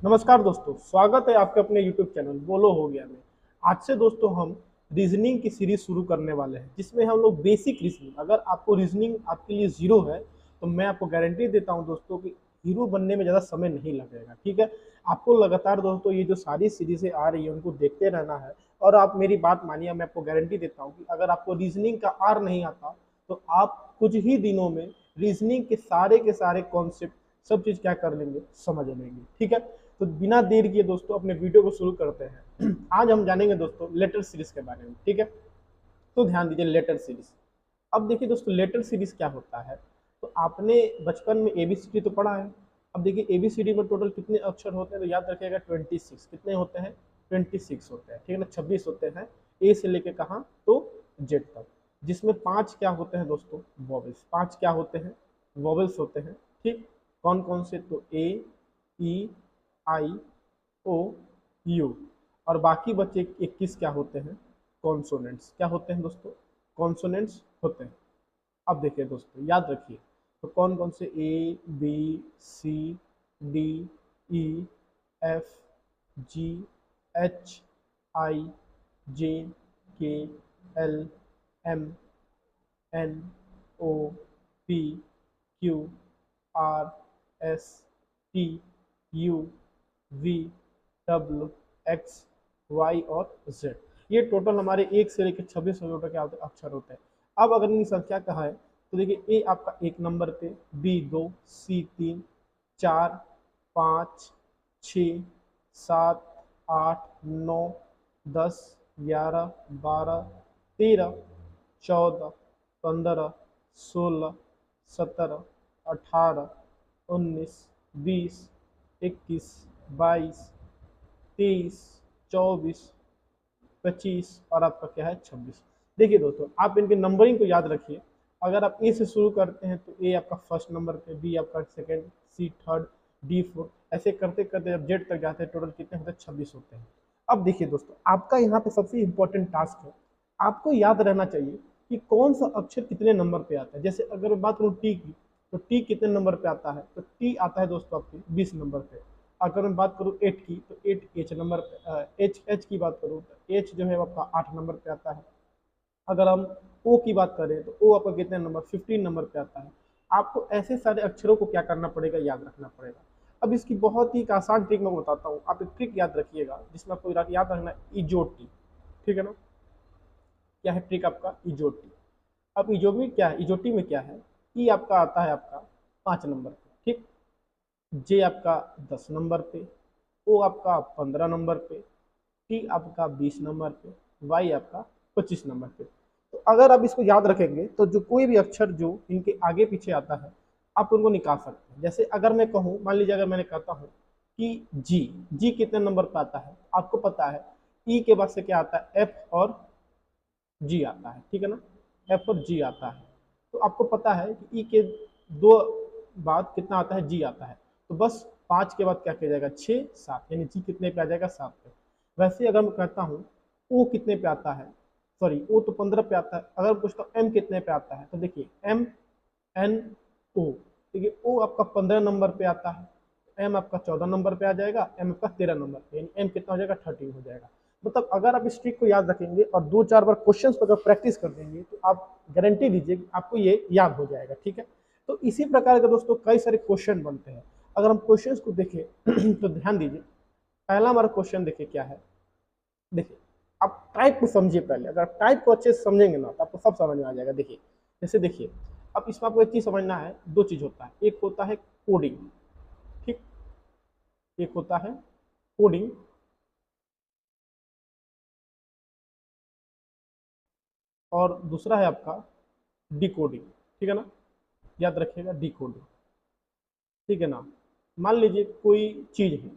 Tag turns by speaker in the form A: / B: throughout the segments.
A: नमस्कार दोस्तों, स्वागत है आपके अपने YouTube चैनल बोलो हो गया में। आज से दोस्तों हम रीजनिंग की सीरीज शुरू करने वाले हैं, जिसमें हम लोग बेसिक रीजनिंग, अगर आपको रीजनिंग आपके लिए जीरो है तो मैं आपको गारंटी देता हूं दोस्तों कि हीरो बनने में ज़्यादा समय नहीं लगेगा। ठीक है, आपको लगातार दोस्तों ये जो सारी सीरीजें आ रही है उनको देखते रहना है। और आप मेरी बात मानिए, मैं आपको गारंटी देता हूँ कि अगर आपको रीजनिंग का आर नहीं आता तो आप कुछ ही दिनों में रीजनिंग के सारे कॉन्सेप्ट सब चीज़ क्या कर लेंगे, समझ लेंगे। ठीक है, तो बिना देर किए दोस्तों अपने वीडियो को शुरू करते हैं। आज हम जानेंगे दोस्तों लेटर सीरीज के बारे में। ठीक है, तो ध्यान दीजिए लेटर सीरीज। अब देखिए दोस्तों, लेटर सीरीज क्या होता है। तो आपने बचपन में एबीसीडी तो पढ़ा है। अब देखिए एबीसीडी में टोटल कितने अक्षर होते हैं, तो याद रखिएगा 26। कितने होते हैं? 26 होते हैं। ठीक है ना, 26 होते हैं। ए से लेके कहाँ, तो जेड तक। जिसमें 5 क्या होते हैं दोस्तों? वॉवेल्स। 5 क्या होते हैं? वॉवेल्स होते हैं। ठीक, कौन कौन से? तो ए, ई, आई, ओ, यू। और बाकी बचे 21 क्या होते हैं? कॉन्सोनेंट्स। क्या होते हैं दोस्तों? कॉन्सोनेंट्स होते हैं। अब देखिए दोस्तों, याद रखिए, तो कौन कौन से? A, B, C, D, E, F, G, H, I, J, K, L, M, N, O, P, Q, R, S, T, U, V, W, X, Y और जेड। ये टोटल हमारे 1 से लेकर 26 टोटल क्या होते हैं? अक्षर होते हैं। अब अगर इनकी संख्या कहा है तो देखिए, ए आपका 1 नंबर पे, बी 2, सी 3, 4, 5, 6, 7, 8, 9, 10, 11, 12, 13, 14, 15, 16, 17, 18, 19, 20, 21, 22, 23, 24, 25 और आपका क्या है? 26। देखिए दोस्तों, आप इनके नंबरिंग को याद रखिए। अगर आप ए से शुरू करते हैं तो ए आपका फर्स्ट नंबर पे, बी आपका सेकंड, सी थर्ड, डी फोर्थ, ऐसे करते करते जब जेड तक जाते हैं टोटल कितने होते हैं? 26 होते हैं। अब देखिए दोस्तों, आपका यहाँ पे सबसे इंपॉर्टेंट टास्क है, आपको याद रहना चाहिए कि कौन सा अक्षर कितने नंबर पे आता है। जैसे अगर मैं बात करूँ टी की, तो टी कितने नंबर पे आता है? तो टी आता है दोस्तों आपके 20 नंबर पे। अगर मैं बात करूँ एट की, तो एट एच नंबर पे, एच एच की बात करूँ तो एच जो है वो आपका 8 नंबर पे आता है। अगर हम ओ की बात करें तो ओ आपका कितने नंबर? 15 नंबर पे आता है। आपको ऐसे सारे अक्षरों को क्या करना पड़ेगा? याद रखना पड़ेगा। अब इसकी बहुत ही एक आसान ट्रिक मैं बताता हूँ, आप एक ट्रिक याद रखिएगा जिसमें आपको याद रखना है इजोटी। ठीक है ना, क्या है ट्रिक आपका? इजोटी। अब इजोटी क्या है? इजोटी में क्या है? ई आपका आता है आपका 5 नंबर पे। ठीक, जे आपका 10 नंबर पे, ओ आपका 15 नंबर पे, टी आपका 20 नंबर पे, वाई आपका 25 नंबर पे। तो अगर आप इसको याद रखेंगे तो जो कोई भी अक्षर जो इनके आगे पीछे आता है आप उनको निकाल सकते हैं। जैसे अगर मैं कहूँ, मान लीजिए अगर मैंने कहता हूँ कि जी, जी कितने नंबर पे आता है? आपको पता है ई के बाद से क्या आता है? एफ और जी आता है। ठीक है ना, एफ और जी आता है। तो आपको पता है कि ई के दो बाद कितना आता है? जी आता है। तो बस 5 के बाद क्या किया जाएगा? 6, 7, यानी जी कितने पे आ जाएगा? 7 पे। वैसे अगर मैं कहता हूँ ओ कितने पे आता है, सॉरी ओ तो 15 पे आता है, अगर पूछता हूँ एम कितने पे आता है, तो देखिए एम, एन, ओ। देखिए ओ आपका 15 नंबर पे आता है, एम आपका 14 नंबर पे आ जाएगा, एम आपका 13 नंबर पे, यानी एम कितना हो जाएगा? 13 हो जाएगा। मतलब अगर आप इस ट्रिक को याद रखेंगे और 2-4 बार क्वेश्चन पर अगर प्रैक्टिस कर देंगे तो आप गारंटी दीजिए कि आपको ये याद हो जाएगा। ठीक है, तो इसी प्रकार के दोस्तों कई सारे क्वेश्चन बनते हैं। अगर हम क्वेश्चंस को देखें तो ध्यान दीजिए, पहला हमारा क्वेश्चन देखिए क्या है। देखिए, आप टाइप को समझिए पहले। अगर आप टाइप को अच्छे से समझेंगे ना तो आपको सब समझ में आ जाएगा। देखिए, जैसे देखिए, अब इसमें आपको एक चीज समझना है, दो चीज होता है, एक होता है कोडिंग। ठीक, एक होता है कोडिंग और दूसरा है आपका डिकोडिंग। ठीक है ना, याद रखिएगा डिकोडिंग। ठीक है ना, मान लीजिए कोई चीज है,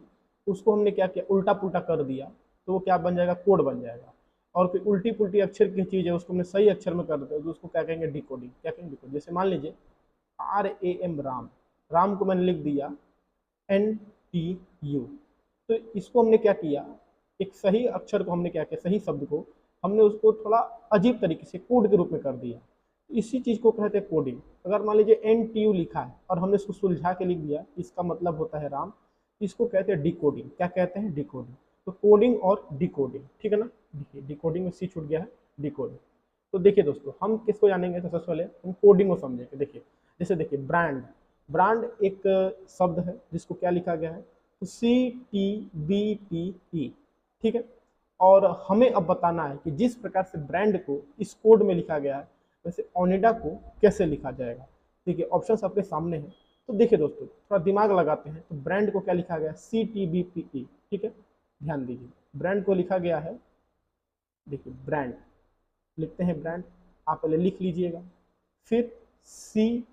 A: उसको हमने क्या किया? उल्टा पुल्टा कर दिया, तो वो क्या बन जाएगा? कोड बन जाएगा। और फिर उल्टी पुल्टी अक्षर की चीज है, उसको हमने सही अक्षर में कर दिया तो उसको क्या कहेंगे? डिकोडिंग। क्या कहेंगे? डिकोडिंग। जैसे मान लीजिए RAM, राम, राम को मैंने लिख दिया NTU। तो इसको हमने क्या किया? एक सही अक्षर को हमने क्या किया? सही शब्द को हमने उसको थोड़ा अजीब तरीके से कोड के रूप में कर दिया। इसी चीज को कहते हैं कोडिंग। अगर मान लीजिए NTU लिखा है और हमने इसको सुलझा के लिख दिया, इसका मतलब होता है राम। इसको कहते हैं डिकोडिंग। क्या कहते हैं? डिकोडिंग। तो कोडिंग और डिकोडिंग, ठीक है ना। देखिए डिकोडिंग में सी छूट गया है, डिकोडिंग। तो देखिए दोस्तों, हम किसको जानेंगे? तो सबसे पहले हम कोडिंग को समझेंगे। देखिए जैसे देखिए ब्रांड, ब्रांड एक शब्द है जिसको क्या लिखा गया है? तो CTBPE, ठीक है। और हमें अब बताना है कि जिस प्रकार से ब्रांड को इस कोड में लिखा गया है, वैसे ओनिडा को कैसे लिखा जाएगा। ठीक है, ऑप्शंस आपके सामने हैं। तो देखिए दोस्तों, थोड़ा दिमाग लगाते हैं। तो ब्रांड को क्या लिखा गया है? CTBPE, ठीक है। ध्यान दीजिए, ब्रांड को लिखा गया है, देखिए ब्रांड लिखते हैं, ब्रांड आप पहले लिख लीजिएगा, फिर CTBPE।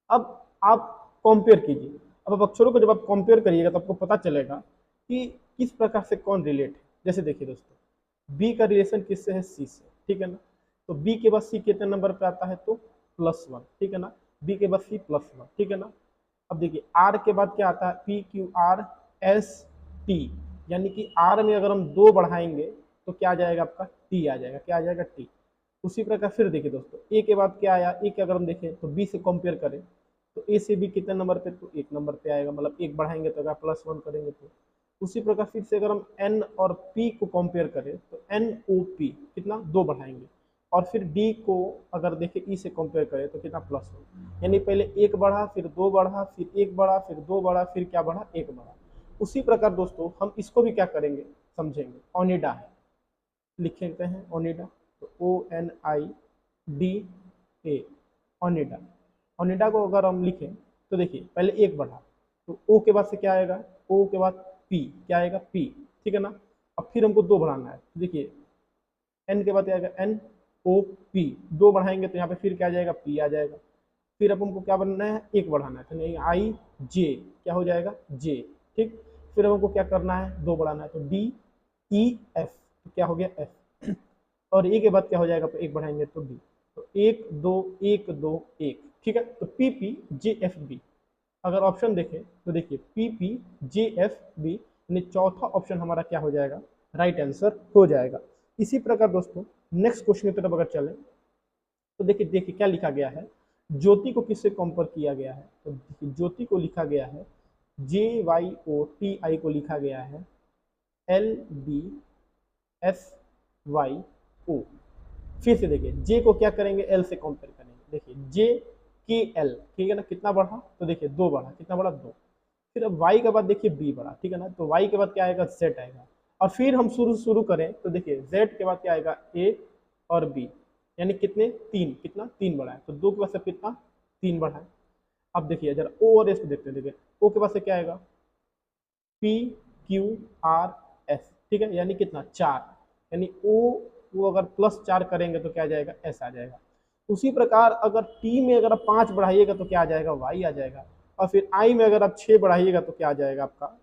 A: अब आप कंपेयर कीजिए। अब आप अक्षरों को जब आप कंपेयर करिएगा तो आपको पता चलेगा कि किस प्रकार से कौन रिलेट है। जैसे देखिए दोस्तों, बी का रिलेशन किससे है? सी से, ठीक है ना। तो बी के बाद सी कितने नंबर पे आता है? तो +1, ठीक है ना। बी के बाद सी +1, ठीक है ना। अब देखिए आर के बाद क्या आता है? PQRST, यानी कि आर में अगर हम 2 बढ़ाएंगे तो क्या आ जाएगा? आपका टी आ जाएगा। क्या आ जाएगा? टी। उसी प्रकार फिर देखिए दोस्तों, ए के बाद क्या आया? ए के अगर हम देखें तो बी से कंपेयर करें तो ए से बी कितने नंबर पे? तो 1 नंबर पे आएगा, मतलब 1 बढ़ाएंगे तो अगर +1 करेंगे तो। उसी प्रकार फिर से अगर हम एन और पी को कंपेयर करें तो NOP कितना? 2 बढ़ाएंगे। और फिर डी को अगर देखें ई से कंपेयर करें तो कितना? +1। यानी पहले 1 बढ़ा, फिर 2 बढ़ा, फिर 1 बढ़ा, फिर 2 बढ़ा, फिर क्या बढ़ा? 1 बढ़ा। उसी प्रकार दोस्तों हम इसको भी क्या करेंगे? समझेंगे। ओनिडा है, लिख लेते हैं ओनिडा। तो ONIDA, ओनिडा। ओनिडा को अगर हम लिखें तो देखिए पहले 1 बढ़ा, तो ओ के बाद से क्या आएगा? ओ के बाद पी, क्या आएगा? पी, ठीक है ना। अब फिर हमको 2 बढ़ाना है, तो देखिए एन के बाद क्या आएगा? NOP। 2 बढ़ाएंगे तो यहाँ पे फिर क्या आ जाएगा? पी आ जाएगा। फिर अब हमको क्या बनना है? 1 बढ़ाना है, तो नहीं IJ, क्या हो जाएगा? जे, ठीक। फिर हमको क्या करना है? 2 बढ़ाना है, तो DEF, तो क्या हो गया? F। और ए के बाद क्या हो जाएगा? तो 1 बढ़ाएंगे तो बी। तो 1 2 1 2 1, ठीक है। तो PPJFB। अगर ऑप्शन देखें तो देखिए PPJFB, यानी चौथा ऑप्शन हमारा क्या हो जाएगा? राइट आंसर हो जाएगा। इसी प्रकार दोस्तों नेक्स्ट क्वेश्चन की तरफ अगर चलें तो देखिए देखिए क्या लिखा गया है? ज्योति को किससे कंपेयर किया गया है? तो देखिए ज्योति को लिखा गया है, JYOTI को लिखा गया है LBSYO। फिर से देखिए जे को क्या करेंगे? एल से कंपेयर करेंगे। देखिए JKL, ठीक है ना। कितना बढ़ा? तो देखिए 2 बढ़ा। कितना बढ़ा? 2। फिर अब वाई के बाद देखिए बी बढ़ा, ठीक है ना। तो वाई के बाद क्या आएगा? जेड आएगा। और फिर हम शुरू शुरू करें तो देखिए जेड के बाद क्या आएगा? ए और बी, यानी कितने? 3। कितना? 3 बढ़ा है। तो 2 के बाद से कितना? 3 बढ़ा है। अब देखिए जरा ओ और एस को देखते हैं। देखिए ओ के बाद से क्या आएगा? PQRS, ठीक है, यानी कितना? 4। यानी ओ वो अगर +4 करेंगे तो क्या आ जाएगा? एस आ जाएगा। उसी प्रकार अगर टी में अगर आप 5 बढ़ाइएगा तो क्या आ जाएगा? वाई आ जाएगा। और फिर आई में अगर आप 6 बढ़ाइएगा तो क्या आ जाएगा? आपका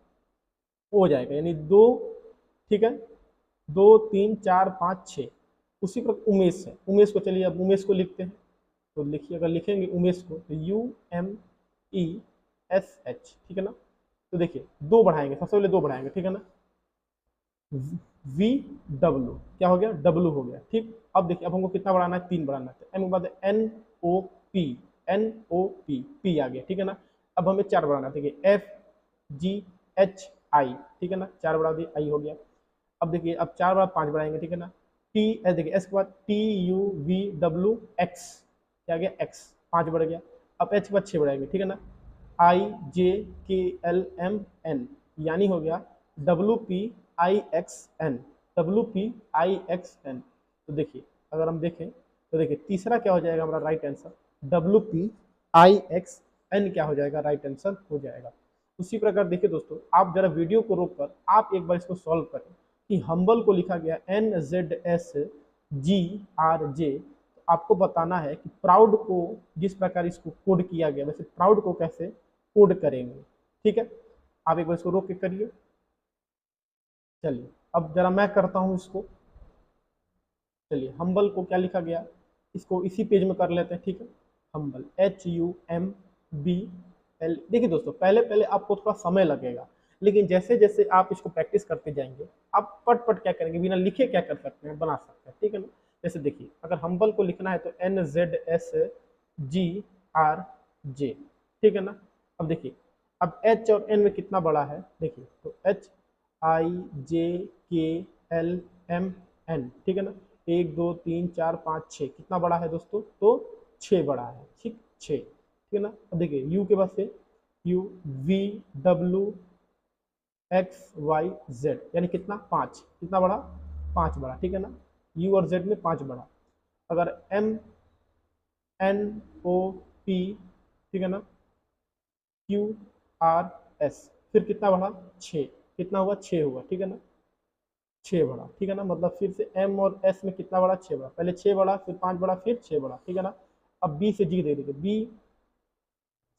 A: ओ हो जाएगा, यानी 2, ठीक है। 2 3 4 5 6। उसी प्रकार उमेश है, उमेश को चलिए अब उमेश को लिखते हैं। तो लिखिए, अगर लिखेंगे उमेश को तो UMESH, ठीक है ना। तो देखिए 2 बढ़ाएंगे, सबसे पहले 2 बढ़ाएंगे, ठीक है ना। VW, क्या हो गया? डब्लू हो गया, ठीक। अब देखिए अब हमको कितना बढ़ाना है? 3 बढ़ाना है। एम के बाद NOP, NOP, पी आ गया, ठीक है ना। अब हमें 4 बढ़ाना है। देखिए FGHI, ठीक है ना। 4 बढ़ा दिए, आई हो गया। अब देखिए अब 4 बढ़ा 5 बढ़ाएंगे, ठीक है ना। टी एस, देखिए एस के बाद TUVWX, क्या आ गया? एक्स, 5 बढ़ गया। अब एच के बाद 6 बढ़ाएंगे, ठीक है ना। IJKLMN, यानी हो गया WPIXN, WPIXN। तो देखिए अगर हम देखें तो देखिए तीसरा क्या हो जाएगा हमारा राइट आंसर? WPIXN क्या हो जाएगा? राइट आंसर हो जाएगा। उसी प्रकार देखिए दोस्तों, आप जरा वीडियो को रोककर आप एक बार इसको सॉल्व करें कि हम्बल को लिखा गया NZSGRJ। आपको बताना है कि प्राउड को जिस प्रकार इसको कोड किया गया, वैसे प्राउड को कैसे कोड करेंगे, ठीक है। आप एक बार इसको रोक के करिए। चलिए अब जरा मैं करता हूं इसको। चलिए हम्बल को क्या लिखा गया, इसको इसी पेज में कर लेते हैं, ठीक है। Humble HUMBL। देखिए दोस्तों पहले पहले आपको थोड़ा समय लगेगा, लेकिन जैसे जैसे आप इसको प्रैक्टिस करते जाएंगे आप पट पट क्या करेंगे, बिना लिखे क्या कर सकते हैं? बना सकते हैं, ठीक है ना। जैसे देखिए अगर हम्बल को लिखना है तो NZSGRJ, ठीक है ना। अब देखिए, अब एच और एन में कितना बड़ा है, देखिए तो H I J K L M N, ठीक है ना। 1 2 3 4 5 6 कितना बड़ा है दोस्तों, तो 6 बड़ा है, ठीक 6, ठीक है ना। अब देखिए यू के बाद से U V W X Y Z, यानी कितना 5, कितना बड़ा 5 बड़ा, ठीक है ना। यू और जेड में 5 बड़ा। अगर एम एन ओ पी, ठीक है ना, क्यू आर एस, फिर कितना बढ़ा 6, कितना हुआ 6 हुआ, ठीक है ना, 6 बढ़ा, ठीक है ना। मतलब फिर से एम और एस में कितना बढ़ा 6 बढ़ा, पहले 6 बढ़ा फिर 5 बढ़ा फिर 6 बढ़ा, ठीक है ना। अब बी से जी दे देंगे, B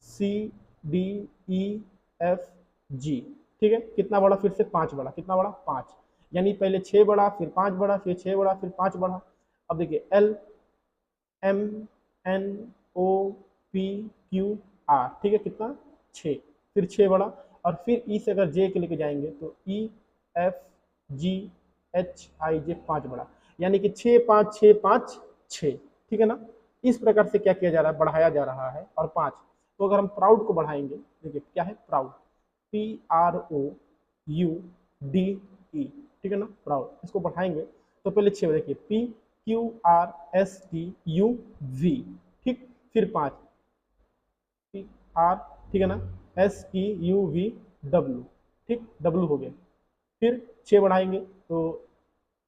A: C D E F G, ठीक है, कितना बढ़ा फिर से 5 बढ़ा, कितना बढ़ा 5, यानी पहले 6 बढ़ा फिर 5 बढ़ा फिर 6 बढ़ा फिर 5 बढ़ा। अब देखिए L M N O P Q R, ठीक है, कितना 6, फिर 6 बढ़ा, और फिर ई से अगर जे के लेके जाएंगे तो ई एफ जी एच आई जे 5 बढ़ा, यानी कि 6 5 6 5 6, ठीक है ना। इस प्रकार से क्या किया जा रहा है, बढ़ाया जा रहा है। और 5, तो अगर हम प्राउड को बढ़ाएंगे, देखिए क्या है proud, P R O U D E, ठीक है ना, प्राउड, इसको बढ़ाएंगे तो पहले 6 देखिए P Q R S T U V, ठीक, फिर 5 पी आर, ठीक है ना, S T U V W, ठीक, डब्ल्यू हो गया। फिर 6 बढ़ाएंगे तो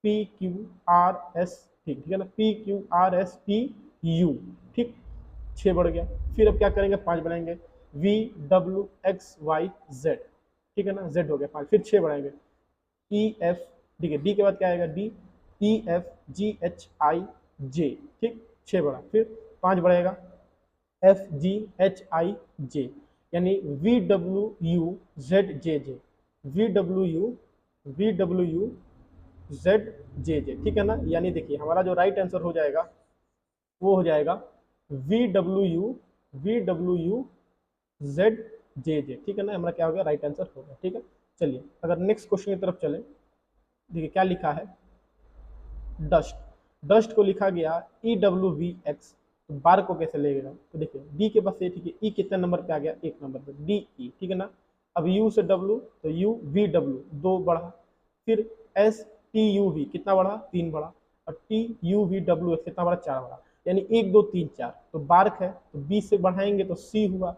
A: P Q R S T, ठीक है ना, P Q R S T U, ठीक, 6 बढ़ गया। फिर अब क्या करेंगे 5 बढ़ाएंगे, V W X Y Z, ठीक है ना, जेड हो गया 5, फिर 6 बढ़ाएंगे ई एफ, ठीक है, डी के बाद क्या आएगा D E F G H I J, ठीक, 6 बढ़ा, फिर 5 बढ़ेगा एफ जी एच आई जे, यानी V W you Z J J, V W you Z J जे, ठीक है ना। यानी देखिए हमारा जो राइट आंसर हो जाएगा वो हो जाएगा V W you Z J जे, ठीक है ना, हमारा क्या हो गया राइट आंसर हो गया, ठीक है। चलिए अगर नेक्स्ट क्वेश्चन की तरफ चले, देखिए क्या लिखा है, डस्ट, डस्ट को लिखा गया ई डब्ल्यू वी एक्स, तो बार को कैसे लेगा, तो देखिए डी के पास ठीक है, ई कितने नंबर पे आ गया 1 नंबर पे, डी ई, ठीक है ना। अब यू से डब्ल्यू तो यू वी डब्ल्यू 2 बढ़ा, फिर एस टी यू वी कितना बढ़ा 3 बढ़ा, और T U V W x कितना बढ़ा 4 बढ़ा, यानी 1 2 3 4, तो बार्क है तो बी से बढ़ाएंगे तो सी हुआ,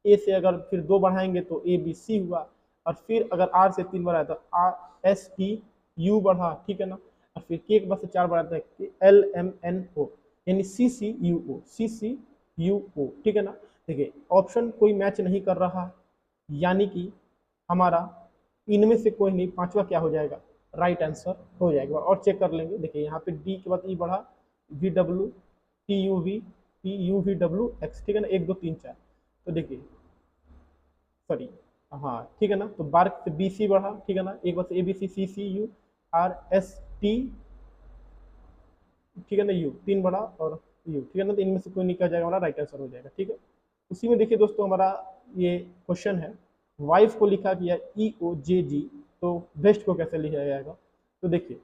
A: ए से अगर फिर 2 बढ़ाएंगे तो ए बी सी हुआ, और फिर अगर आर से 3 बढ़ाए तो आर एस टी यू बढ़ा, ठीक है ना, और फिर के के बाद से 4 बढ़ाते हैं एल एम एन ओ, यानी सी C you O, C C you ओ, ठीक है ना। देखिए ऑप्शन कोई मैच नहीं कर रहा, यानी कि हमारा इनमें से कोई नहीं, पांचवा क्या हो जाएगा राइट आंसर हो जाएगा। और चेक कर लेंगे, देखिए यहाँ पे डी के बाद ई बढ़ा, V W T U V W x, ठीक है ना, 1 2 3 4, तो देखिए सॉरी, हाँ ठीक है ना, तो बार्क से बी सी बढ़ा, ठीक है ना, एक बार से A B C C C U R S T, ठीक है ना, यू 3 बढ़ा और यू, ठीक है ना, तो इनमें से कोई निकल जाएगा, हमारा राइट आंसर हो जाएगा, ठीक है। उसी में देखिए दोस्तों हमारा ये क्वेश्चन है, वाइफ को लिखा गया ई ओ जे जी, तो बेस्ट को कैसे लिखा जाएगा, तो देखिए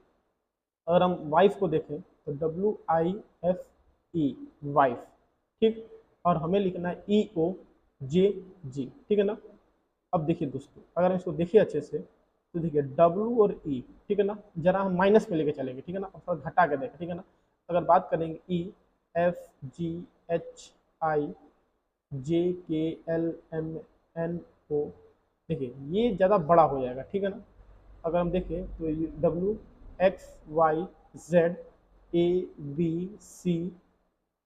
A: अगर हम वाइफ को देखें तो W I F E wife, ठीक, और हमें लिखना है ई ओ जे जी, ठीक है ना। अब देखिए दोस्तों अगर हम इसको देखिए अच्छे से, तो देखिए डब्ल्यू और ई, ठीक है ना, जरा हम माइनस में लेके चलेंगे, ठीक है ना, और थोड़ा घटा के देखें, ठीक है ना। अगर बात करेंगे ई F G H I J K L M N ओ, देखिए ये ज़्यादा बड़ा हो जाएगा, ठीक है ना। अगर हम देखें तो ये W X Y Z A B C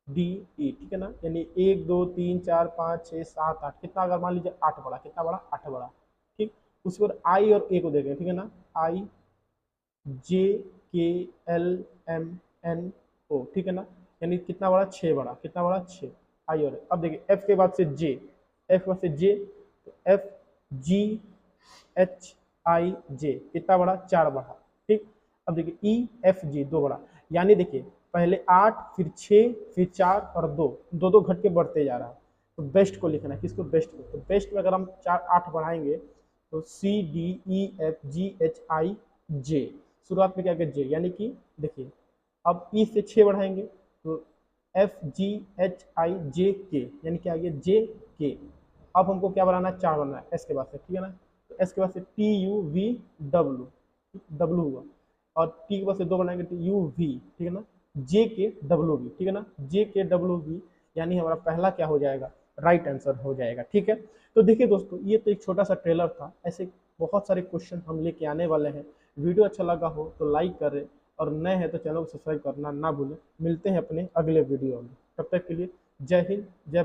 A: D E, ठीक है ना, यानी 1 2 3 4 5 6 7 8, कितना अगर मान लीजिए 8 बड़ा, कितना बड़ा 8 बड़ा, ठीक। उसके बाद आई और ए को देखें, ठीक है ना, आई J K L M N ओ, ठीक है ना, यानी कितना बड़ा 6 बड़ा, कितना बड़ा 6, आई और अब देखिए एफ के बाद से जे, एफ के बाद से जे, तो एफ जी एच आई जे कितना बड़ा 4 बड़ा, ठीक। अब देखिए ई एफ जी 2 बड़ा, यानी देखिए पहले 8 फिर 6 फिर 4 और 2, 2 2 घट के बढ़ते जा रहा है, तो बेस्ट को लिखना है, किसको बेस्ट को, तो बेस्ट में अगर हम 4 8 बढ़ाएंगे तो C D E F G H I J, शुरुआत में क्या क्या जे, यानी कि देखिए अब ई से 6 बढ़ाएंगे तो F G H I J के, यानी क्या आ गया जे के, अब हमको क्या बनाना है, 4 बनाना है एस के बाद से, ठीक है ना। तो एस के बाद से T U V W, W हुआ, और टी के बाद से 2 बनाएंगे टी यू वी, ठीक है ना, जे के डब्ल्यू वी, ठीक है ना, जे के डब्ल्यू वी, यानी हमारा पहला क्या हो जाएगा, राइट आंसर हो जाएगा, ठीक है। तो देखिए दोस्तों, ये तो एक छोटा सा ट्रेलर था, ऐसे बहुत सारे क्वेश्चन हम लेके आने वाले हैं। वीडियो अच्छा लगा हो तो लाइक करें, और नए हैं तो चैनल को सब्सक्राइब करना ना भूलें। मिलते हैं अपने अगले वीडियो में, तब तक के लिए जय हिंद, जय